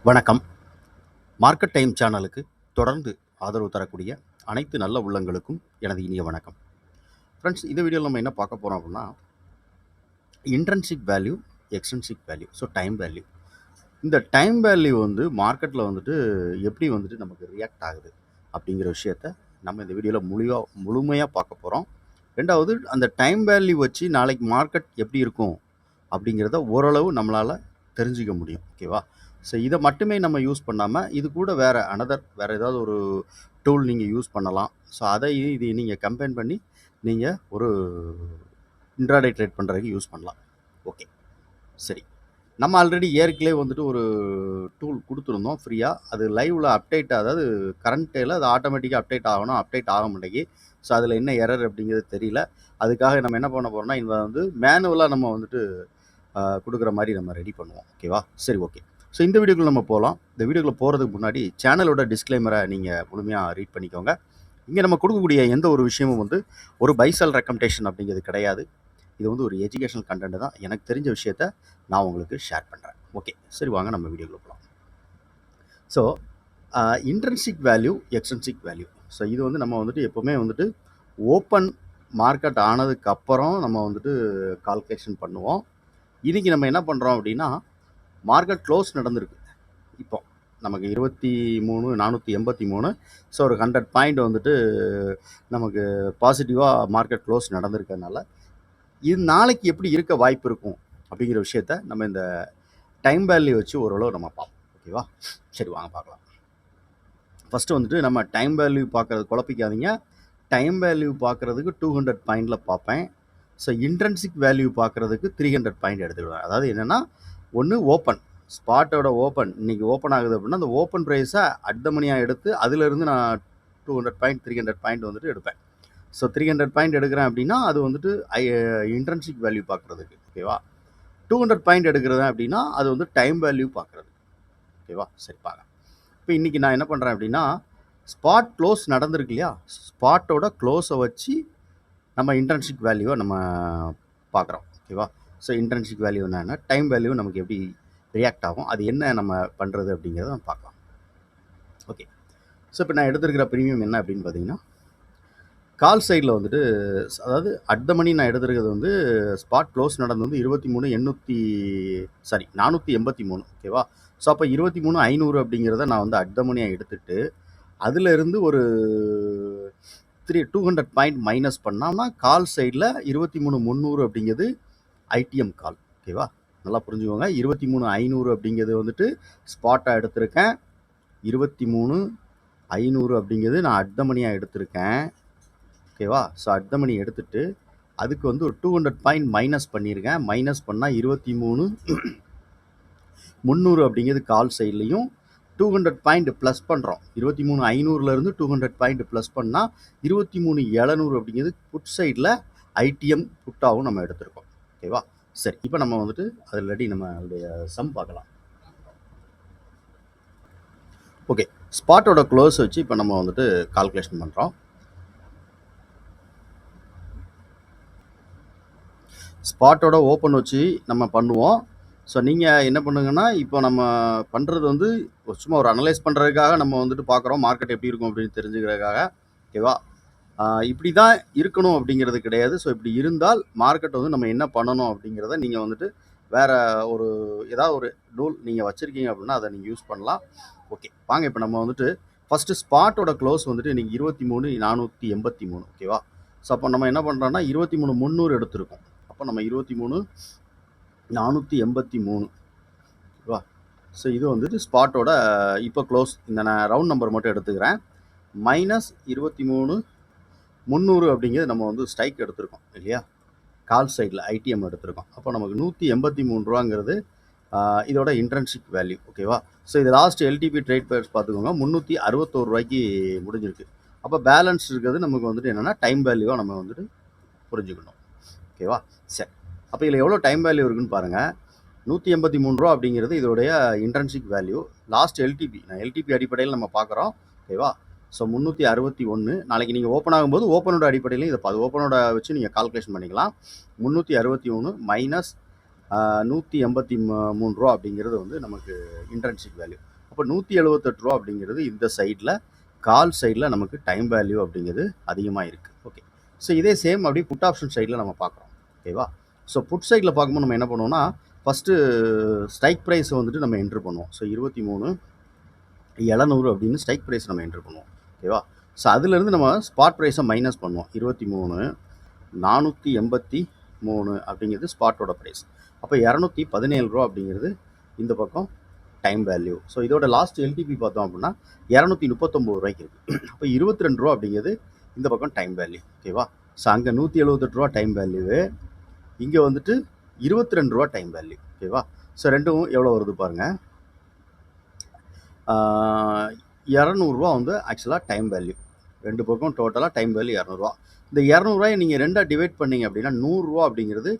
வணக்கம். Market time சேனலுக்கு தொடர்ந்து ஆதரவு தரக்கூடிய அனைத்து நல்ல உள்ளங்களுக்கும் எனது இனிய வணக்கம். ஃப்ரெண்ட்ஸ், இந்த வீடியோவில் நம்ம என்ன பார்க்க போகிறோம் அப்படின்னா, intrinsic value, extrinsic value, so time value. இந்த டைம் வேல்யூ வந்து மார்க்கெட்டில் வந்துட்டு எப்படி வந்துட்டு நமக்கு ரியாக்ட் ஆகுது அப்படிங்கிற விஷயத்த நம்ம இந்த வீடியோவில் முழுமையாக பார்க்க போகிறோம். ரெண்டாவது, அந்த டைம் வேல்யூ வச்சு நாளைக்கு மார்க்கெட் எப்படி இருக்கும் அப்படிங்கிறத ஓரளவு நம்மளால் தெரிஞ்சுக்க முடியும். ஓகேவா? ஸோ இதை மட்டுமே நம்ம யூஸ் பண்ணாமல் இது கூட வேறு ஏதாவது ஒரு டூல் நீங்கள் யூஸ் பண்ணலாம். ஸோ இது நீங்கள் கம்பைன் பண்ணி நீங்கள் ஒரு இன்ட்ராடே ட்ரேட் பண்ணுறதுக்கு யூஸ் பண்ணலாம். ஓகே, சரி. நம்ம ஆல்ரெடி ஏற்கனவே வந்துட்டு ஒரு டூல் கொடுத்துருந்தோம் ஃப்ரீயாக. அது லைவில் அப்டேட், அதாவது கரண்ட் டேயில் அது ஆட்டோமேட்டிக்காக அப்டேட் ஆக மாட்டேங்கி. ஸோ அதில் என்ன எரர் அப்படிங்கிறது தெரியல. அதுக்காக நம்ம என்ன பண்ண போகிறோம்னா, இதை வந்து மேனுவலாக நம்ம வந்துட்டு கொடுக்குற மாதிரி நம்ம ரெடி பண்ணுவோம். ஓகேவா? சரி, ஓகே. ஸோ இந்த வீடியோக்குள்ள நம்ம போகலாம். இந்த வீடியோக்குள்ள போகிறதுக்கு முன்னாடி சேனலோட டிஸ்க்ளைமரை நீங்கள் முழுமையாக ரீட் பண்ணிக்கோங்க. இங்கே நம்ம கொடுக்கக்கூடிய எந்த ஒரு விஷயமும் வந்து ஒரு பை செல் ரெக்கமெண்டேஷன் அப்படிங்கிறது கிடையாது. இது வந்து ஒரு எஜுகேஷனல் கண்டென்ட் தான். எனக்கு தெரிஞ்ச விஷயத்த நான் உங்களுக்கு ஷேர் பண்ணுறேன். ஓகே, சரி, வாங்க நம்ம வீடியோக்குள்ள போகலாம். So intrinsic value, extrinsic value. So இது வந்து நம்ம வந்துட்டு எப்போவுமே வந்துட்டு ஓப்பன் மார்க்கெட் ஆனதுக்கப்புறம் நம்ம வந்துட்டு கால்குலேஷன் பண்ணுவோம். இன்றைக்கி நம்ம என்ன பண்ணுறோம் அப்படின்னா, மார்க்கெட் க்ளோஸ் நடந்திருக்கு. இப்போ நமக்கு 23,483. ஸோ ஒரு 100 பாயிண்ட் வந்துட்டு நமக்கு பாசிட்டிவாக மார்க்கெட் க்ளோஸ் நடந்திருக்கிறதுனால இது நாளைக்கு எப்படி இருக்க வாய்ப்பு இருக்கும் அப்படிங்கிற விஷயத்த நம்ம இந்த டைம் வேல்யூ வச்சு ஓரளவு நம்ம பார்ப்போம். ஓகேவா? சரி, வாங்க பார்க்கலாம். ஃபஸ்ட்டு வந்துட்டு நம்ம டைம் வேல்யூ பார்க்குறது குழப்பிக்காதீங்க. டைம் வேல்யூ பார்க்குறதுக்கு 200 பாயிண்டில் பார்ப்பேன். ஸோ இன்ட்ரின்சிக் வேல்யூ பார்க்குறதுக்கு 300 பாயிண்ட் எடுத்துக்கிடுவேன். அதாவது என்னென்னா, ஒன்று ஓப்பன், ஸ்பாட்டோட ஓப்பன் இன்றைக்கி ஓப்பன் ஆகுது அப்படின்னா அந்த ஓப்பன் ப்ரைஸை அட் த மணியாக எடுத்து அதிலிருந்து நான் 200 பாயிண்ட் 300 பாயிண்ட் வந்துட்டு எடுப்பேன். ஸோ 300 பாயிண்ட் எடுக்கிறேன் அப்படின்னா அது வந்துட்டு இன்ட்ரின்சிக் வேல்யூ பார்க்குறதுக்கு. ஓகேவா? 200 பாயிண்ட் எடுக்கிறேன் அப்படின்னா அது வந்து டைம் வேல்யூ பார்க்குறது. ஓகேவா? சரி, பார்க்கலாம். இப்போ இன்றைக்கி நான் என்ன பண்ணுறேன் அப்படின்னா, ஸ்பாட் க்ளோஸ் நடந்திருக்கு இல்லையா, ஸ்பாட்டோட க்ளோஸை வச்சு நம்ம இன்ட்ரின்சிக் வேல்யூவை நம்ம பார்க்குறோம். ஓகேவா? ஸோ இன்ட்ரின்சிக் வேல்யூ என்னன்னா, டைம் வேல்யூ நமக்கு எப்படி ரியாக்ட் ஆகும், அது என்ன நம்ம பண்ணுறது அப்படிங்கிறத நம்ம பார்க்கலாம். ஓகே, ஸோ இப்போ நான் எடுத்துருக்கிற ப்ரீமியம் என்ன அப்படின்னு பார்த்தீங்கன்னா, கால் சைடில் வந்துட்டு, அதாவது அட் த மணி நான் எடுத்துருக்கிறது வந்து ஸ்பாட் க்ளோஸ் நடந்து வந்து 483. ஓகேவா? ஸோ அப்போ 23,500 அப்படிங்கிறத நான் வந்து அட் த மணியாக எடுத்துகிட்டு அதிலிருந்து ஒரு 200 பாயிண்ட் மைனஸ் பண்ணாமல் கால் சைடில் 23,300 அப்படிங்கிறது ஐடிஎம் கால். ஓகேவா? நல்லா புரிஞ்சுக்கோங்க. 23,500 அப்படிங்கிறது வந்துட்டு ஸ்பாட்டாக எடுத்திருக்கேன். 23,500 அப்படிங்கிறது நான் அட் த மணியாக எடுத்திருக்கேன். ஓகேவா? ஸோ அட் த மணி எடுத்துகிட்டு அதுக்கு வந்து ஒரு 200 பாயிண்ட் மைனஸ் பண்ணியிருக்கேன். மைனஸ் பண்ணால் 23,300 அப்படிங்கிறது கால் சைட்லேயும் 200 பாயிண்ட் ப்ளஸ் பண்ணுறோம். 23,500லேருந்து 200 பாயிண்ட் ப்ளஸ் பண்ணால் 23,700 அப்படிங்கிறது புட் சைடில் ஐடிஎம் புட்டாகவும் நம்ம எடுத்திருக்கோம். ஓகேவா? சரி, இப்போ நம்ம வந்துட்டு அதில் நம்ம அதோடைய சம் பார்க்கலாம். ஓகே, ஸ்பாட்டோட க்ளோஸ் வச்சு இப்போ நம்ம வந்துட்டு கால்குலேஷன் பண்ணுறோம். ஸ்பாட்டோட ஓப்பன் வச்சு நம்ம பண்ணுவோம். ஸோ நீங்கள் என்ன பண்ணுங்கன்னா, இப்போ நம்ம பண்ணுறது வந்து சும்மா ஒரு அனலைஸ் பண்ணுறதுக்காக நம்ம வந்துட்டு பார்க்குறோம் மார்க்கெட் எப்படி இருக்கும் அப்படின்னு தெரிஞ்சுக்கிறதுக்காக. ஓகேவா? இப்படி தான் இருக்கணும் அப்படிங்கிறது கிடையாது. ஸோ இப்படி இருந்தால் மார்க்கெட் வந்து நம்ம என்ன பண்ணணும் அப்படிங்கிறத நீங்கள் வந்துட்டு வேறு ஏதாவது ஒரு டூல் நீங்கள் வச்சுருக்கீங்க அப்படின்னா அதை நீங்கள் யூஸ் பண்ணலாம். ஓகே, வாங்க இப்போ நம்ம வந்துட்டு ஃபஸ்ட்டு ஸ்பாட்டோட க்ளோஸ் வந்துட்டு இன்றைக்கி 23,483. ஓகேவா? ஸோ அப்போ நம்ம என்ன பண்ணுறோன்னா 23,300 எடுத்திருக்கோம். அப்போ நம்ம 23,483. ஓகேவா? ஸோ இது வந்துட்டு ஸ்பாட்டோட இப்போ க்ளோஸ். இந்த நான் ரவுண்ட் நம்பர் மட்டும் எடுத்துக்கிறேன். மைனஸ் 23,300 அப்படிங்கிறது நம்ம வந்து ஸ்ட்ரைக் எடுத்திருக்கோம் இல்லையா, கால் சைடில் ஐடிஎம் எடுத்திருக்கோம். அப்போ நமக்கு 183 ரூபாங்கிறது இதோட இன்ட்ரின்சிக் வேல்யூ. ஓகேவா? ஸோ இது லாஸ்ட் எல்டிபி ட்ரேட் பேர்ஸ் பார்த்துக்கோங்க, 361 ரூபாய்க்கு முடிஞ்சிருக்கு. அப்போ பேலன்ஸ் இருக்கிறது நமக்கு வந்துட்டு என்னென்னா டைம் வேல்யூவாக நம்ம வந்துட்டு புரிஞ்சுக்கணும். ஓகேவா? சரி, அப்போ இதில் எவ்வளோ டைம் வேல்யூ இருக்குன்னு பாருங்கள். 183 ரூபா அப்படிங்கிறது இதோடைய இன்ட்ரின்சிக் வேல்யூ. லாஸ்ட் எல்டிபி அடிப்படையில் நம்ம பார்க்குறோம். ஓகேவா? ஸோ 361. நாளைக்கு நீங்கள் ஓப்பன் ஆகும்போது ஓப்பனோட அடிப்படையிலையும் இதை ஓப்பனோட வச்சு நீங்கள் கால்குலேஷன் பண்ணிக்கலாம். 361 மைனஸ் 183 ரூபா அப்படிங்கிறது வந்து நமக்கு இன்ட்ரின்சிக் வேல்யூ. அப்போ ரூ. 178 அப்படிங்கிறது இந்த சைடில் கால் சைடில் நமக்கு டைம் வேல்யூ அப்படிங்கிறது அதிகமாக இருக்குது. ஓகே, ஸோ இதே சேம் அப்படி புட் ஆப்ஷன் சைடில் நம்ம பார்க்குறோம். ஓகேவா? ஸோ புட் சைடில் பார்க்கும்போது நம்ம என்ன பண்ணுவோம்னா ஃபஸ்ட்டு ஸ்ட்ரைக் ப்ரைஸை வந்துட்டு நம்ம என்ட்ரு பண்ணுவோம். ஸோ 23,700 அப்படின்னு ஸ்ட்ரைக் ப்ரைஸ் நம்ம என்ட்ரு பண்ணுவோம். ஓகேவா? ஸோ அதுலேருந்து நம்ம ஸ்பாட் ப்ரைஸை மைனஸ் பண்ணுவோம். 23,483 அப்படிங்கிறது ஸ்பாட்டோட ப்ரைஸ். அப்போ ரூ. 217 அப்படிங்கிறது இந்த பக்கம் டைம் வேல்யூ. ஸோ இதோட லாஸ்ட் எல்டிபி பார்த்தோம் அப்படின்னா ரூ. 239 இருக்குது. அப்போ ரூ. 22 அப்படிங்கிறது இந்த பக்கம் டைம் வேல்யூ. ஓகேவா? ஸோ அங்கே ரூ. 178 டைம் வேல்யூவு, இங்கே வந்துட்டு ரூ. 22 டைம் வேல்யூ. ஓகேவா? ஸோ ரெண்டும் எவ்வளோ வருது பாருங்கள். ரூ. 200 வந்து ஆக்சுவலாக டைம் வேல்யூ. ரெண்டு பக்கம் டோட்டலாக டைம் வேல்யூ ரூ. 200. இந்த ரூ. 200 நீங்கள் ரெண்டாக டிவைட் பண்ணிங்க அப்படின்னா ரூ. 100 அப்படிங்கிறது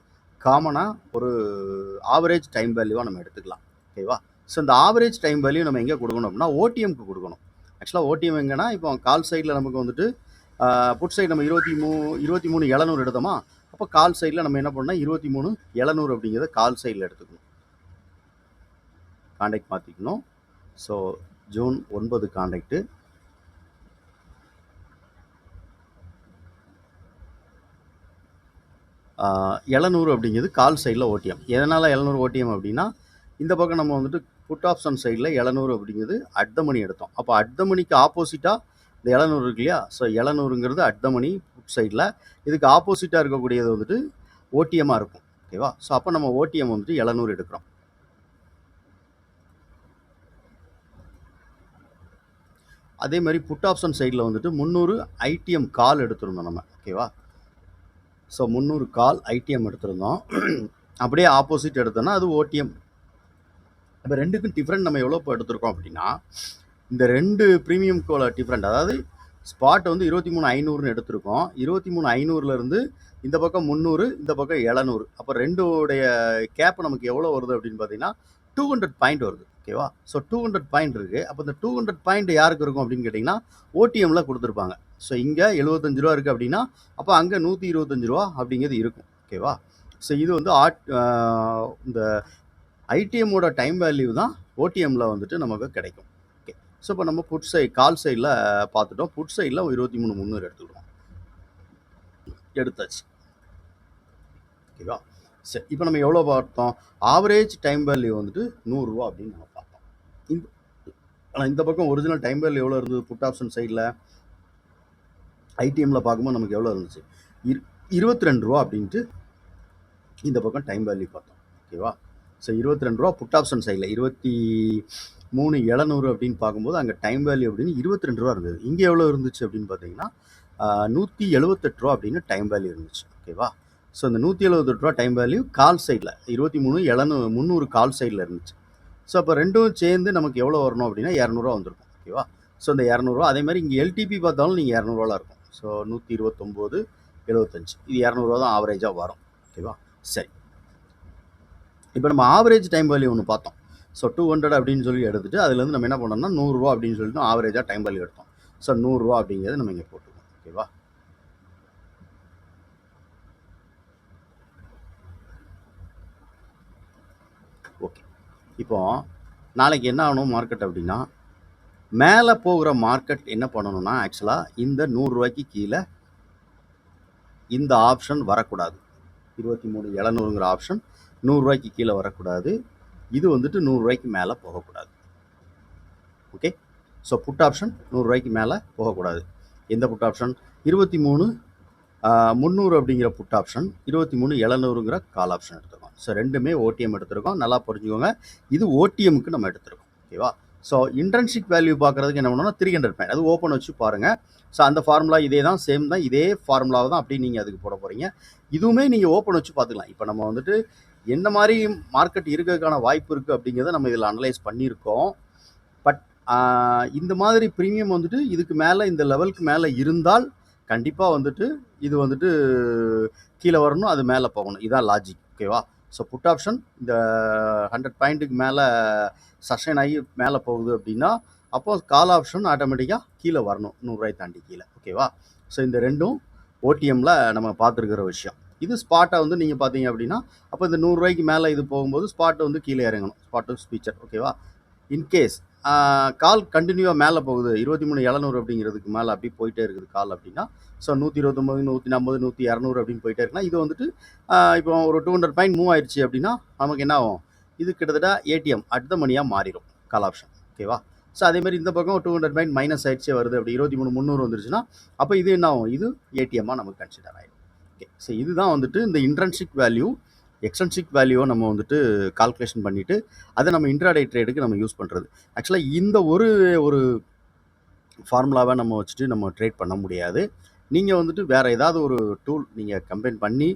காமனாக ஒரு ஆவரேஜ் டைம் வேல்யூவாக நம்ம எடுத்துக்கலாம். ஓகேவா? ஸோ இந்த ஆவரேஜ் டைம் வேல்யூ நம்ம எங்கே கொடுக்கணும் அப்படின்னா ஓடிஎம்க்கு கொடுக்கணும். ஆக்சுவலாக ஓடிஎம் எங்கன்னா இப்போ கால் சைடில் நமக்கு வந்துட்டு புட் சைடு நம்ம 23,700 எடுத்தோமா, அப்போ கால் சைடில் நம்ம என்ன பண்ணோம்னா 23,700 அப்படிங்கிறத கால் சைடில் எடுத்துக்கணும். கான்டாக்ட் மாற்றிக்கணும். So June 9 contact. $700 அப்படிங்கிறது கால் சைடில் ஓடிஎம். எதனால் $700 ஓடிஎம் அப்படின்னா இந்த பக்கம் நம்ம வந்துட்டு புட் ஆப்ஷன் சைடில் $700 அப்படிங்கிறது அட் த மணி எடுத்தோம். அப்போ அட் த மணிக்கு ஆப்போசிட்டாக இந்த 700 இருக்கு இல்லையா? ஸோ 700ங்கிறது அட் த மணி புட் சைடில். இதுக்கு ஆப்போசிட்டாக இருக்கக்கூடியது வந்துட்டு ஓடிஎம்மாக இருக்கும். ஓகேவா? ஸோ அப்போ நம்ம ஓடிஎம் வந்துட்டு 700 எடுக்கிறோம். அதே மாதிரி புட் ஆப்ஷன் சைடில் வந்துட்டு 300 ஐடிஎம் கால் எடுத்திருந்தோம் நம்ம. ஓகேவா? ஸோ 300 கால் ஐடிஎம் எடுத்திருந்தோம். அப்படியே ஆப்போசிட் எடுத்தோம்னா அது ஓடிஎம். இப்போ ரெண்டுக்கும் டிஃப்ரெண்ட் நம்ம எவ்வளோ இப்போ எடுத்திருக்கோம் அப்படின்னா இந்த ரெண்டு ப்ரீமியம்கோட டிஃப்ரெண்ட், அதாவது ஸ்பாட் வந்து 23,500ன்னு எடுத்திருக்கோம். 23,500லேருந்து இந்த பக்கம் 300, இந்த பக்கம் 700. அப்போ ரெண்டோடைய கேப் நமக்கு எவ்வளோ வருது அப்படின்னு பார்த்தீங்கன்னா 200 பாயிண்ட் வருது. ஓகேவா? ஸோ 200 பாயிண்ட் இருக்குது. அப்போ இந்த 200 பாயிண்ட் யாருக்கு இருக்கும் அப்படின்னு கேட்டிங்கன்னா ஓடிஎம்மில் கொடுத்துருப்பாங்க. ஸோ இங்கே ரூ. 75 இருக்குது அப்படின்னா அப்போ அங்கே ரூ. 125 அப்படிங்கிறது இருக்கும். ஓகேவா? ஸோ இது வந்து இந்த ஐடிஎம்மோட டைம் வேல்யூ தான் ஓடிஎம்மில் வந்துட்டு நமக்கு கிடைக்கும். ஓகே, ஸோ இப்போ நம்ம புட் சைட் கால் சைடில் பார்த்துட்டோம். புட் சைடில் 23,300 எடுத்துக்கிட்டோம். எடுத்தாச்சு. ஓகேவா? சரி, இப்போ நம்ம எவ்வளோ பார்த்தோம்? ஆவரேஜ் டைம் வேல்யூ வந்துட்டு ரூ. 100 அப்படின்னு நம்ம பார்த்தோம். ஆனால் இந்த பக்கம் ஒரிஜினல் டைம் வேல்யூ எவ்வளோ இருந்தது? புட் ஆப்ஷன் சைடில் ஐடிஎம்மில் பார்க்கும்போது நமக்கு எவ்வளோ இருந்துச்சு? ரூ. 22 அப்படின்ட்டு இந்த பக்கம் டைம் வேல்யூ பார்த்தோம். ஓகேவா? ஸோ ரூ. 22 புட் ஆப்ஷன் சைடில் 23,700 அப்படின்னு பார்க்கும்போது அங்கே டைம் வேல்யூ அப்படின்னு ரூ. 22 இருந்தது. இங்கே எவ்வளோ இருந்துச்சு அப்படின்னு பார்த்தீங்கன்னா ரூ. 178 அப்படின்னு டைம் வேல்யூ இருந்துச்சு. ஓகேவா? ஸோ இந்த ரூ. 178 டைம் வேல்யூ கால் சைடில் 23,300 கால் சைடில் இருந்துச்சு. ஸோ அப்போ ரெண்டும் சேர்ந்து நமக்கு எவ்வளோ வரணும் அப்படின்னா ரூ. 200 வந்திருக்கும். ஓகேவா? ஸோ இந்த ரூ. அதே மாதிரி இங்கே எல்டிபி பார்த்தாலும் நீங்கள் ரூ. இருக்கும். ஸோ 129.75 இது ரூ. தான் ஆவரேஜாக வரும். ஓகேவா? சரி, இப்போ நம்ம ஆவரேஜ் டைம் வேல்யூ ஒன்று பார்த்தோம். ஸோ 200 அப்படின்னு சொல்லி எடுத்துட்டு அதுலேருந்து நம்ம என்ன பண்ணோம்னா ரூ. அப்படின்னு சொல்லிட்டு ஆவரேஜாக டைம் வேல்யூ எடுத்தோம். ஸோ ரூ. அப்படிங்கிறது நம்ம இங்கே போட்டுக்கோம். ஓகேவா? ஓகே, இப்போ நாளைக்கு என்ன ஆகணும் மார்க்கெட் அப்படின்னா மேலே போகிற மார்க்கெட் என்ன பண்ணணும்னா ஆக்சுவலாக இந்த ரூ. கீழே இந்த ஆப்ஷன் வரக்கூடாது. 23,700ங்கிற ஆப்ஷன் ரூ. கீழே வரக்கூடாது. இது வந்துட்டு ரூ. மேலே போகக்கூடாது. ஓகே, ஸோ புட் ஆப்ஷன் ரூ. மேலே போகக்கூடாது. எந்த புட் ஆப்ஷன்? 23,300 அப்படிங்கிற புட் ஆப்ஷன், 23,700ங்கிற கால் ஆப்ஷன் எடுத்துருக்கோம். ஸோ ரெண்டுமே ஓடிஎம் எடுத்திருக்கோம். நல்லா புரிஞ்சுக்கோங்க, இது ஓடிஎம்க்கு நம்ம எடுத்திருக்கோம். ஓகேவா? ஸோ இன்ட்ரின்சிக் வேல்யூ பார்க்குறதுக்கு என்ன பண்ணணும்னா 300 பாயிண்ட் அது ஓப்பன் வச்சு பாருங்கள். ஸோ அந்த ஃபார்முலா இதே தான், சேம் தான், இதே ஃபார்முலாவை தான் அப்படி நீங்கள் அதுக்கு போட போகிறீங்க. இதுவுமே நீங்கள் ஓப்பன் வச்சு பார்த்துக்கலாம். இப்போ நம்ம வந்துட்டு என்ன மாதிரி மார்க்கெட் இருக்கிறதுக்கான வாய்ப்பு இருக்குது அப்படிங்கிறத நம்ம இதில் அனலைஸ் பண்ணியிருக்கோம். பட் இந்த மாதிரி ப்ரீமியம் வந்துட்டு இதுக்கு மேலே இந்த லெவலுக்கு மேலே இருந்தால் கண்டிப்பாக வந்துட்டு இது வந்துட்டு கீழே வரணும், அது மேலே போகணும். இதுதான் லாஜிக். ஓகேவா? ஸோ புட் ஆப்ஷன் இந்த 100 பாயிண்ட்டுக்கு மேலே சஸ்டைன் ஆகி மேலே போகுது அப்படின்னா அப்போ கால் ஆப்ஷன் ஆட்டோமேட்டிக்காக கீழே வரணும், ரூ. தாண்டி கீழே. ஓகேவா? ஸோ இந்த ரெண்டும் ஓடிஎம்மில் நம்ம பார்த்துருக்கிற விஷயம். இது ஸ்பாட்டை வந்து நீங்கள் பார்த்தீங்க அப்படின்னா அப்போ இந்த ரூ. மேலே இது போகும்போது ஸ்பாட்டை வந்து கீழே இறங்கணும், ஸ்பாட் ஸ்பீச்சர். ஓகேவா? இன்கேஸ் கால் கண்டினியூவாக மேலே போகுது 23,700 அப்படிங்கிறதுக்கு மேலே அப்படி போயிட்டே இருக்குது கால் அப்படின்னா, ஸோ 129, 140, 100, 200 அப்படின்னு போயிட்டே இருக்குன்னா, இது வந்துட்டு இப்போ ஒரு 200 பாயிண்ட் மூவ் ஆயிடுச்சு அப்படின்னா நமக்கு என்ன ஆகும், இது கிட்டத்தட்ட ஏடிஎம் அடுத்த மணியாக மாறிடும் கால் ஆப்ஷன். ஓகேவா? ஸோ அதேமாதிரி இந்த பக்கம் 200 பாயிண்ட் மைனஸ் ஆயிடுச்சே வருது, அப்படி 23,300 வந்துருச்சுன்னா அப்போ இது என்ன ஆகும், இது ஏடிஎம்மாக நமக்கு கன்சிடர் ஆகிடும். ஓகே, ஸோ இதுதான் வந்துட்டு இந்த இன்ட்ரன்சிக் வேல்யூ எக்ஸ்ட்ரன்சிக் வேல்யூவை நம்ம வந்துட்டு கால்குலேஷன் பண்ணிவிட்டு அதை நம்ம இன்ட்ராடே ட்ரேடுக்கு நம்ம யூஸ் பண்ணுறது. ஆக்சுவலாக இந்த ஒரு ஃபார்முலாவை நம்ம வச்சுட்டு நம்ம ட்ரேட் பண்ண முடியாது. நீங்கள் வந்துட்டு வேறு ஏதாவது ஒரு டூல் நீங்கள் கம்பைன் பண்ணி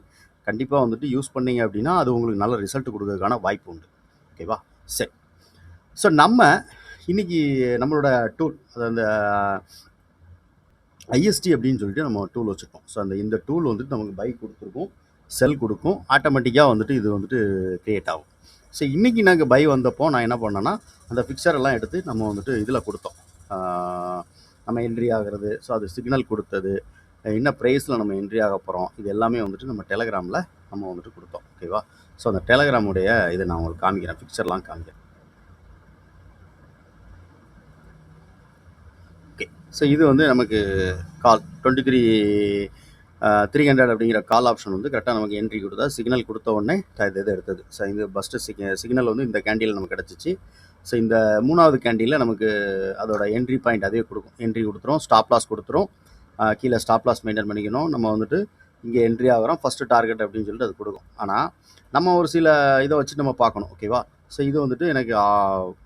கண்டிப்பாக வந்துட்டு யூஸ் பண்ணீங்க அப்படின்னா அது உங்களுக்கு நல்ல ரிசல்ட் கொடுக்கறதுக்கான வாய்ப்பு உண்டு. ஓகேவா? சரி, ஸோ நம்ம இன்னைக்கு நம்மளோட டூல் அது அந்த ஐஎஸ்டி அப்படின்னு சொல்லிட்டு நம்ம டூல் வச்சுருக்கோம். ஸோ இந்த டூல் வந்துட்டு நமக்கு பை கொடுத்துருக்கோம், செல் கொடுக்கும், ஆட்டோமேட்டிக்காக வந்துட்டு இது வந்துட்டு க்ரியேட் ஆகும். ஸோ இன்றைக்கி நாங்கள் பை வந்தப்போ நான் என்ன பண்ணேன்னா அந்த பிக்சர் எல்லாம் எடுத்து நம்ம வந்துட்டு இதில் கொடுத்தோம், நம்ம என்ட்ரி ஆகிறது. ஸோ அது சிக்னல் கொடுத்தது, என்ன ப்ரைஸில் நம்ம என்ட்ரி ஆக போகிறோம், இது எல்லாமே வந்துட்டு நம்ம டெலகிராமில் நம்ம வந்துட்டு கொடுத்தோம். ஓகேவா? ஸோ அந்த டெலகிராமுடைய இதை நான் உங்களுக்கு காமிக்கிறேன், பிக்சர்லாம் காமிக்கிறேன். ஓகே, ஸோ இது வந்து நமக்கு கால் 23,300 அப்படிங்கிற கால் ஆப்ஷன் வந்து கரெக்டாக நமக்கு என்ட்ரி கொடுத்தா சிக்னல் கொடுத்த உடனே இது எடுத்தது. ஸோ இந்த ஃபஸ்ட்டு சிக்னல் வந்து இந்த கேண்டில் நமக்கு கிடச்சிச்சு. ஸோ இந்த மூணாவது கேண்டிலில் நமக்கு அதோட என்ட்ரி பாயிண்ட் அதே கொடுக்கும், என்ட்ரி கொடுத்துரும், ஸ்டாப் லாஸ் கொடுத்துரும், கீழே ஸ்டாப் லாஸ் மெயின்டைன் பண்ணிக்கணும். நம்ம வந்துட்டு இங்கே என்ட்ரி ஆகிறோம், ஃபஸ்ட்டு டார்கெட் அப்படின்னு சொல்லிட்டு அது கொடுக்கும். ஆனால் நம்ம ஒரு சில இதை வச்சு நம்ம பார்க்கணும். ஓகேவா? ஸோ இது வந்துட்டு எனக்கு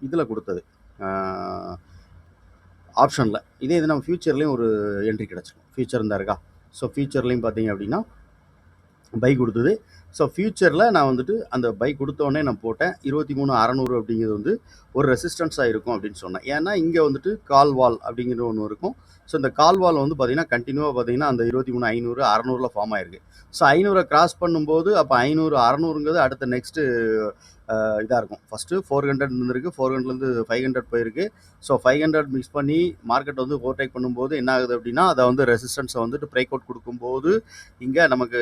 இதில் கொடுத்தது ஆப்ஷனில். இதே இது நம்ம ஃபியூச்சர்லேயும் ஒரு என்ட்ரி கிடச்சிடும், ஃபியூச்சர் இருந்தா இருக்கா. ஸோ ஃபியூச்சர்லேயும் பார்த்தீங்க அப்படின்னா பை கொடுத்தது. ஸோ ஃபியூச்சரில் நான் வந்துட்டு அந்த பை கொடுத்தோடனே நான் போட்டேன் 23,600 அப்படிங்கிறது வந்து ஒரு ரெசிஸ்டன்ஸாக இருக்கும் அப்படின்னு சொன்னேன். ஏன்னா இங்கே வந்துட்டு கால் வால் அப்படிங்கிற ஒன்று இருக்கும். ஸோ இந்த கால் வால் வந்து பார்த்திங்கன்னா கண்டினியூவாக பார்த்திங்கன்னா அந்த 23,500, 600 ஃபார்ம் ஆயிருக்கு. ஸோ 500 கிராஸ் பண்ணும்போது அப்போ 500, 600ங்கிறது அடுத்த நெக்ஸ்ட்டு இதாக இருக்கும். ஃபஸ்ட்டு 400 இருந்திருக்கு, 400லேருந்து 500 போயிருக்கு. ஸோ 500 மிக்ஸ் பண்ணி மார்க்கெட் வந்து ஓவர்டேக் பண்ணும்போது என்ன ஆகுது அப்படின்னா அதை வந்து ரெசிஸ்டன்ஸை வந்துட்டு பிரேக் அவுட் கொடுக்கும்போது இங்கே நமக்கு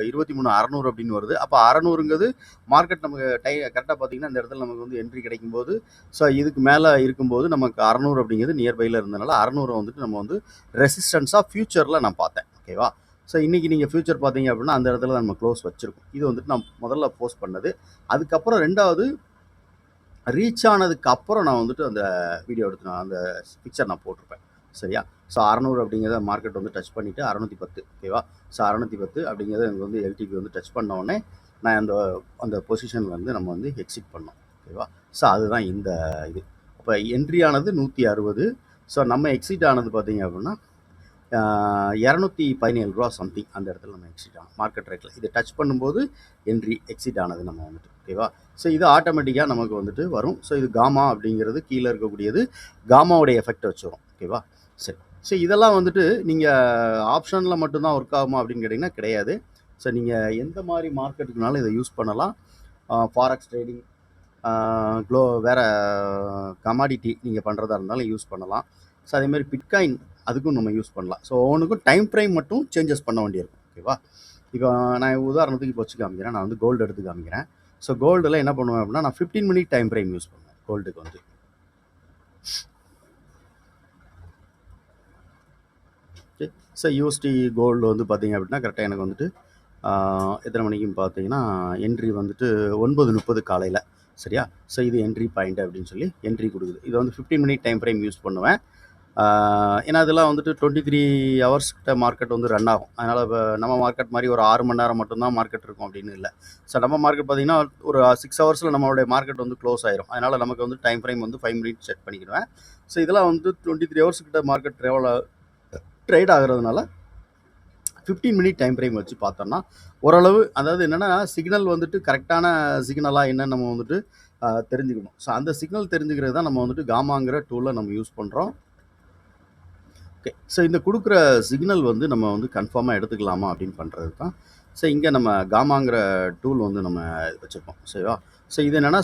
23,600 அப்படின்னு வருது. அப்போ 600ங்கிறது மார்க்கெட் நமக்கு கரெக்டாக பார்த்தீங்கன்னா இந்த இடத்துல நமக்கு வந்து என்ட்ரி கிடைக்கும்போது, ஸோ இதுக்கு மேலே இருக்கும்போது நமக்கு 600 அப்படிங்கிறது நியர்பையில் இருந்தனால 600 வந்துட்டு நம்ம வந்து ரெசிஸ்டன்ஸாக ஃபியூச்சரில் நான் பார்த்தேன். ஓகேவா? ஸோ இன்றைக்கி நீங்கள் ஃபியூச்சர் பார்த்தீங்க அப்படின்னா அந்த இடத்துல நம்ம க்ளோஸ் வச்சுருக்கோம். இது வந்துட்டு நான் முதல்ல போஸ்ட் பண்ணது. அதுக்கப்புறம் ரெண்டாவது ரீச் ஆனதுக்கு அப்புறம் நான் வந்துட்டு அந்த வீடியோ எடுத்து நான் அந்த பிக்சர் நான் போட்டிருப்பேன். சரியா? ஸோ 600 அப்படிங்கிறத மார்க்கெட் வந்து டச் பண்ணிவிட்டு 610. ஓகேவா? ஸோ 610 அப்படிங்கிறத எனக்கு வந்து எல்டிபி வந்து டச் பண்ண உடனே நான் அந்த பொசிஷனில் வந்து நம்ம வந்து எக்ஸிட் பண்ணோம். ஓகேவா? ஸோ அதுதான் இந்த இது. இப்போ என்ட்ரி ஆனது 160. ஸோ நம்ம எக்ஸிட் ஆனது பார்த்தீங்க அப்படின்னா 217 ரூபா சம்திங் அந்த இடத்துல நம்ம எக்ஸிட் ஆனோம் மார்க்கெட் ரேட்டில். இதை டச் பண்ணும்போது என்ட்ரி எக்ஸிட் ஆனது நம்ம வந்துட்டு. ஓகேவா? ஸோ இது ஆட்டோமேட்டிக்காக நமக்கு வந்துட்டு வரும். ஸோ இது காமா அப்படிங்கிறது கீழே இருக்கக்கூடியது காமாவுடைய எஃபெக்ட் வச்சு வரும். ஓகேவா? சரி, ஸோ இதெல்லாம் வந்துட்டு நீங்கள் ஆப்ஷனில் மட்டும்தான் ஒர்க் ஆகுமா அப்படின்னு கேட்டிங்கன்னா கிடையாது. ஸோ நீங்கள் எந்த மாதிரி மார்க்கெட்டுக்குனாலும் இதை யூஸ் பண்ணலாம். ஃபாரெக்ஸ் ட்ரேடிங், வேறு கமாடிட்டி நீங்கள் பண்ணுறதா இருந்தாலும் யூஸ் பண்ணலாம். ஸோ அதேமாதிரி பிட்காயின் அதுக்கும் நம்ம யூஸ் பண்ணலாம். ஸோ ஒவ்வொன்றுக்கும் டைம் ஃப்ரேம் மட்டும் சேஞ்சஸ் பண்ண வேண்டியிருக்கும். ஓகேவா? இப்போ நான் உதாரணத்துக்கு இப்போ வச்சு காமிக்கிறேன், நான் வந்து கோல்டு எடுத்து காமிக்கிறேன். ஸோ கோல்டில் என்ன பண்ணுவேன் அப்படின்னா நான் 15 மினிட் டைம் ஃப்ரேம் யூஸ் பண்ணுவேன் கோல்டுக்கு வந்து. ஓகே, ஸோ யூஎஸ்டி கோல்டு வந்து பார்த்தீங்க அப்படின்னா கரெக்டாக எனக்கு வந்துட்டு எத்தனை மணிக்குன்னு பார்த்தீங்கன்னா என்ட்ரி வந்துட்டு 9:30 காலையில். சரியா? ஸோ இது என்ட்ரி பாயிண்ட் அப்படின்னு சொல்லி என்ட்ரி கொடுக்குது. இது வந்து 15 மினிட் டைம் ஃப்ரேம் யூஸ் பண்ணுவேன். ஏன்னா இதெல்லாம் வந்துட்டு 23 ஹவர்ஸ் கிட்ட மார்க்கெட் வந்து ரன் ஆகும். அதனால் இப்போ நம்ம மார்க்கெட் மாதிரி ஒரு 6 மணி நேரம் மட்டும்தான் மார்க்கெட் இருக்கும் அப்படின்னு இல்லை. ஸோ நம்ம மார்க்கெட் பார்த்திங்கன்னா ஒரு 6 ஹவர்ஸில் நம்மளுடைய மார்க்கெட் வந்து க்ளோஸ் ஆயிரும். அதனால் நமக்கு வந்து டைம் ஃப்ரேம் வந்து 5 மினிட்ஸ் செட் பண்ணிக்கிடுவேன். ஸோ இதெல்லாம் வந்து 23 ஹவர்ஸ் கிட்ட மார்க்கெட் ட்ரேட் ஆகிறதுனால 15 மினிட் டைம் ஃப்ரேம் வச்சு பார்த்தோம்னா ஓரளவு, அதாவது என்னென்னா சிக்னல் வந்துட்டு கரெக்டான சிக்னலாக என்னன்னு நம்ம வந்துட்டு தெரிஞ்சுக்கணும். ஸோ அந்த சிக்னல் தெரிஞ்சுக்கிறது தான் நம்ம வந்துட்டு காமாங்கிற டூலை நம்ம யூஸ் பண்ணுறோம். ஓகே, ஸோ இந்த கொடுக்குற சிக்னல் வந்து நம்ம வந்து கன்ஃபார்மாக எடுத்துக்கலாமா அப்படின்னு பண்ணுறது தான். ஸோ இங்கே நம்ம காமாங்கிற டூல் வந்து நம்ம வச்சுருக்கோம். சரிவா? ஸோ இது என்னென்னா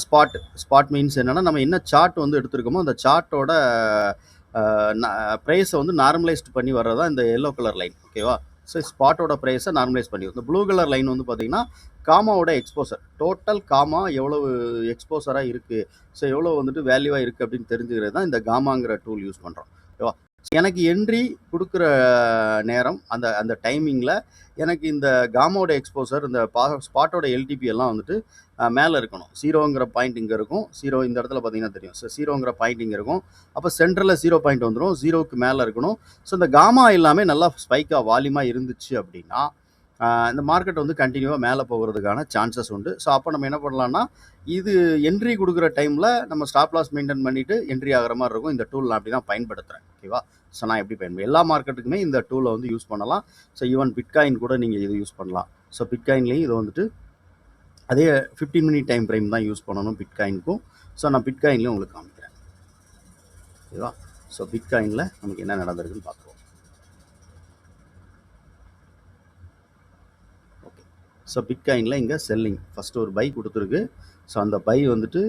ஸ்பாட் மீன்ஸ் என்னென்னா நம்ம என்ன சார்ட் வந்து எடுத்துருக்கோமோ அந்த சார்ட்டோட ப்ரைஸை வந்து நார்மலைஸ்ட் பண்ணி வர்றது தான் இந்த எல்லோ கலர் லைன். ஓகேவா? ஸோ ஸ்பாட்டோட ப்ரைஸை நார்மலைஸ் பண்ணிடும். இந்த ப்ளூ கலர் லைன் வந்து பார்த்தீங்கன்னா காமாவோட எக்ஸ்போசர், டோட்டல் காமா எவ்வளவு எக்ஸ்போசராக இருக்குது, ஸோ எவ்வளோ வந்துட்டு வேல்யூவாக இருக்குது அப்படின்னு தெரிஞ்சுக்கிறது தான் இந்த காமாங்கிற டூல் யூஸ் பண்ணுறோம். ஓகேவா? எனக்கு என்ட்ரி கொடுக்குற நேரம் அந்த அந்த டைமிங்கில் எனக்கு இந்த காமாவோட எக்ஸ்போசர், இந்த ஸ்பாட்டோட எல்டிபி எல்லாம் வந்துட்டு மேலே இருக்கணும். 0ங்கிற பாயிண்ட் இங்கே இருக்கும். 0 இந்த இடத்துல பார்த்தீங்கன்னா தெரியும். ஸோ 0ங்கிற பாயிண்ட் இங்கே இருக்கும். அப்போ சென்டரில் 0 பாயிண்ட் வந்துடும். 0க்கு மேலே இருக்கணும். ஸோ இந்த காமா எல்லாமே நல்லா ஸ்பைக்காக வால்யூமாக இருந்துச்சு அப்படின்னா இந்த மார்க்கெட் வந்து கண்டினியூவாக மேலே போகிறதுக்கான சான்சஸ் உண்டு. ஸோ அப்போ நம்ம என்ன பண்ணலாம்னா, இது என்ட்ரி கொடுக்குற டைமில் நம்ம ஸ்டாப் லாஸ் மெயின்டைன் பண்ணிவிட்டு என்ட்ரி ஆகிற மாதிரி இருக்கும். இந்த டூல் நான் அப்படி தான் பயன்படுத்துகிறேன். ஓகேவா? ஸோ நான் எப்படி பயன்படுத்தும் எல்லா மார்க்கெட்டுக்குமே இந்த டூலை வந்து யூஸ் பண்ணலாம். ஸோ ஈவன் பிட்காயின் கூட நீங்கள் இது யூஸ் பண்ணலாம். ஸோ பிட்காயின்லேயும் இது வந்துட்டு அதே 15 மினிட் டைம் ஃப்ரேம் தான் யூஸ் பண்ணணும் பிட்காயினுக்கும். ஸோ நான் பிட்காயின்லேயும் உங்களுக்கு காமிக்கிறேன். ஓகேவா? ஸோ பிட்காயினில் நமக்கு என்ன நடந்திருக்குன்னு பார்க்குறோம். ஓகே. ஸோ பிட்காயினில் இங்கே செல்லிங் ஃபஸ்ட்டு ஒரு பை கொடுத்துருக்கு. ஸோ அந்த பை வந்துட்டு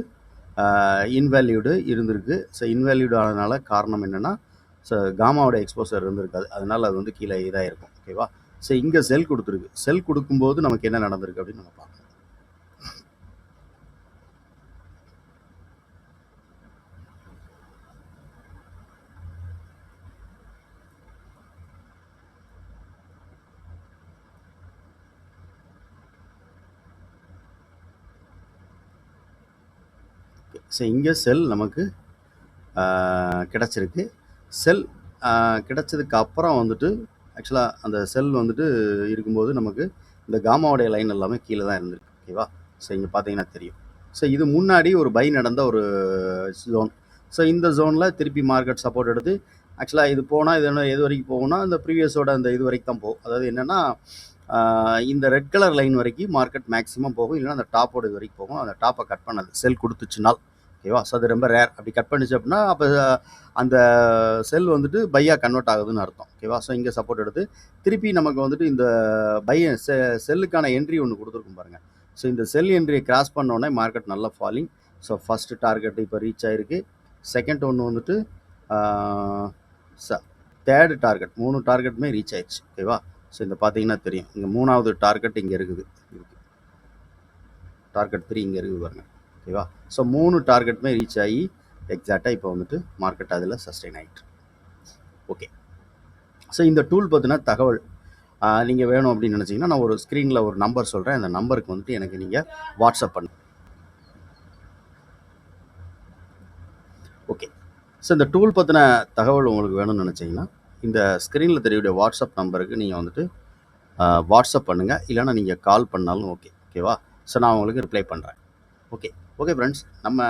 இன்வேல்யூடு இருந்திருக்கு. ஸோ இன்வேல்யூடு ஆனதுனால காரணம் என்னென்னா, ஸோ காமாவோட எக்ஸ்போசர் இருந்திருக்காது. அதனால் அது வந்து கீழே இதாக இருக்கும். ஓகேவா? ஸோ இங்கே செல் கொடுத்துருக்கு. செல் கொடுக்கும்போது நமக்கு என்ன நடந்திருக்கு அப்படின்னு நம்ம பார்க்கணும். ஸோ இங்கே செல் நமக்கு கிடச்சிருக்கு. செல் கிடச்சதுக்கு அப்புறம் வந்துட்டு ஆக்சுவலாக அந்த செல் வந்துட்டு இருக்கும்போது நமக்கு இந்த காமாவோடைய லைன் எல்லாமே கீழே தான் இருந்திருக்கு. ஓகேவா? ஸோ இங்கே பார்த்தீங்கன்னா தெரியும். ஸோ இது முன்னாடி ஒரு பை நடந்த ஒரு ஜோன். ஸோ இந்த ஜோனில் திருப்பி மார்க்கெட் சப்போர்ட் எடுத்து ஆக்சுவலாக இது போனால் இது என்ன எது வரைக்கும் போகும்னா இந்த ப்ரீவியஸோட அந்த இது வரைக்கும் தான் போகும். அதாவது என்னென்னா இந்த ரெட் கலர் லைன் வரைக்கும் மார்க்கெட் மேக்ஸிமம் போகும். இல்லைன்னா அந்த டாப்போட இது வரைக்கும் போகும். அந்த டாப்பை கட் பண்ணது செல் கொடுத்துச்சுனால். ஓகேவா? ஸோ அது ரொம்ப ரேர். அப்படி கட் பண்ணிச்சு அப்படின்னா அப்போ அந்த செல் வந்துட்டு பையாக கன்வெர்ட் ஆகுதுன்னு அர்த்தம். ஓகேவா? ஸோ இங்கே சப்போர்ட் எடுத்து திருப்பி நமக்கு வந்துட்டு இந்த செல்லுக்கான என்ட்ரி ஒன்று கொடுத்துருக்கும் பாருங்கள். ஸோ இந்த செல் என்ட்ரியை கிராஸ் பண்ணோடனே மார்க்கெட் நல்லா ஃபாலிங். ஸோ ஃபஸ்ட்டு டார்கெட் இப்போ ரீச் ஆகிருக்கு. செகண்ட் ஒன்று வந்துட்டு தேர்டு டார்கெட் 3 டார்கெட்டுமே ரீச் ஆயிடுச்சு. ஓகேவா? ஸோ இந்த பார்த்தீங்கன்னா தெரியும். இங்கே 3வது டார்கெட் இங்கே இருக்குது. டார்கெட் 3 இங்கே இருக்குது பாருங்கள். ஓகேவா? ஸோ 3 டார்கெட்டுமே ரீச் ஆகி எக்ஸாக்டாக இப்போ வந்துட்டு மார்க்கெட் அதில் சஸ்டெயின் ஆகிட்டு. ஓகே. ஸோ இந்த டூல் பற்றின தகவல் நீங்கள் வேணும் அப்படின்னு நினச்சிங்கன்னா நான் ஒரு ஸ்க்ரீனில் ஒரு நம்பர் சொல்கிறேன். அந்த நம்பருக்கு வந்துட்டு எனக்கு நீங்கள் வாட்ஸ்அப் பண்ணுங்கள். ஓகே. ஸோ இந்த டூல் பற்றின தகவல் உங்களுக்கு வேணும்னு நினச்சிங்கன்னா இந்த ஸ்க்ரீனில் தெரியக்கூடிய வாட்ஸ்அப் நம்பருக்கு நீங்கள் வந்துட்டு வாட்ஸ்அப் பண்ணுங்கள். இல்லைனா நீங்கள் கால் பண்ணாலும் ஓகே. ஓகேவா? ஸோ நான் உங்களுக்கு ரிப்ளை பண்ணுறேன். ஓகே. ஓகே ஃப்ரெண்ட்ஸ், நம்ம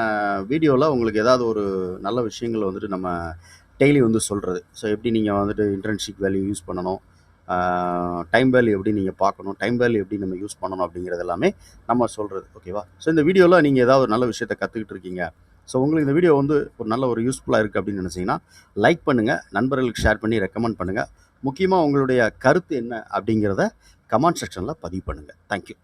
வீடியோவில் உங்களுக்கு ஏதாவது ஒரு நல்ல விஷயங்கள் வந்துட்டு நம்ம டெய்லி வந்து சொல்கிறது. ஸோ எப்படி நீங்கள் வந்துட்டு இன்டர்ன்ஷிப் வேல்யூ யூஸ் பண்ணணும், டைம் வேல்யூ எப்படி நீங்கள் பார்க்கணும், டைம் வேல்யூ எப்படி நம்ம யூஸ் பண்ணணும் அப்படிங்கிறது எல்லாமே நம்ம சொல்கிறது. ஓகேவா? ஸோ இந்த வீடியோவில் நீங்கள் ஏதாவது ஒரு நல்ல விஷயத்தை கற்றுக்கிட்டு இருக்கீங்க, ஸோ உங்களுக்கு இந்த வீடியோ வந்து ஒரு நல்ல ஒரு யூஸ்ஃபுல்லாக இருக்குது அப்படின்னு நினச்சிங்கன்னா லைக் பண்ணுங்கள், நண்பர்களுக்கு ஷேர் பண்ணி ரெக்கமெண்ட் பண்ணுங்கள். முக்கியமாக உங்களுடைய கருத்து என்ன அப்படிங்கிறத கமெண்ட் செக்ஷனில் பதிவு பண்ணுங்கள். தேங்க்யூ.